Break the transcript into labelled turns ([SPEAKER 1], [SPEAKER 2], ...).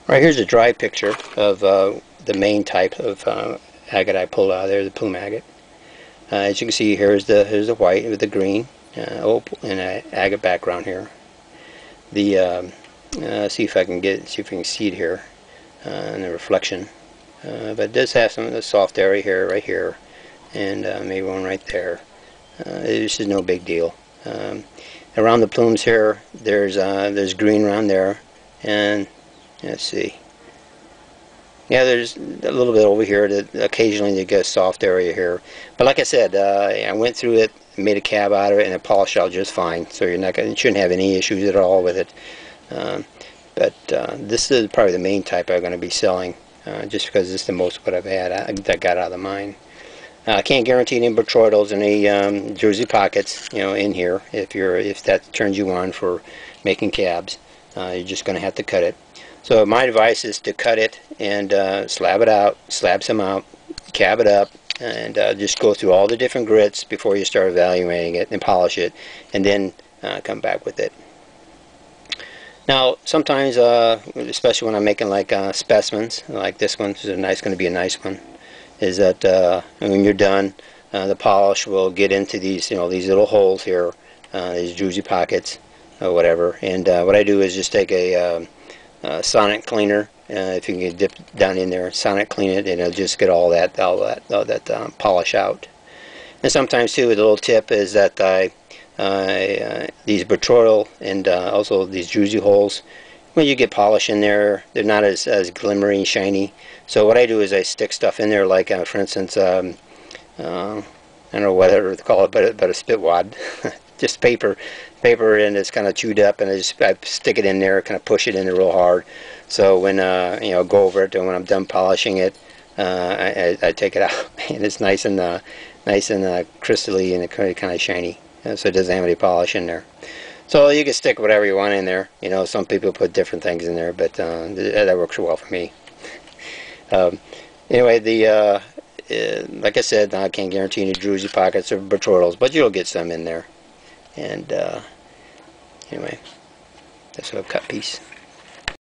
[SPEAKER 1] Right, here's a dry picture of the main type of agate I pulled out of there, the plume agate. As you can see, here's the white with the green, and an agate background here. The see if I can see it here in the reflection. But it does have some of the soft area here, right here, and maybe one right there. This is no big deal. Around the plumes here, there's green around there, and let's see. Yeah, there's a little bit over here that occasionally you get a soft area here. But like I said, I went through it, made a cab out of it, and it polished out just fine. So you shouldn't have any issues at all with it. But this is probably the main type I'm going to be selling, just because this is the most what I've had that got out of the mine. I can't guarantee any botroidals, any jersey pockets, in here. If that turns you on for making cabs, you're just going to have to cut it. So my advice is to cut it and slab some out, cab it up, and just go through all the different grits before you start evaluating it and polish it, and then come back with it. Now, sometimes, especially when I'm making like specimens, like this one, this is going to be a nice one, is that when you're done, the polish will get into these, these little holes here, these juicy pockets, or whatever. And what I do is just take a sonic cleaner. If you can dip down in there, sonic clean it, and it'll just get all that polish out. And sometimes too, the little tip is that these botroidal and also these druzy holes, when you get polish in there, they're not as glimmery and shiny. So what I do is I stick stuff in there, like for instance, I don't know whatever to call it, but a spit wad, just paper, and it's kind of chewed up, and I stick it in there, kind of push it in there real hard. So when go over it, and when I'm done polishing it, I take it out, and it's nice and crystally and kind of shiny, so it doesn't have any polish in there. So you can stick whatever you want in there. Some people put different things in there, but that works well for me. Anyway, like I said, I can't guarantee any druzy pockets or botroidals, but you'll get some in there. And anyway, that's a cut piece.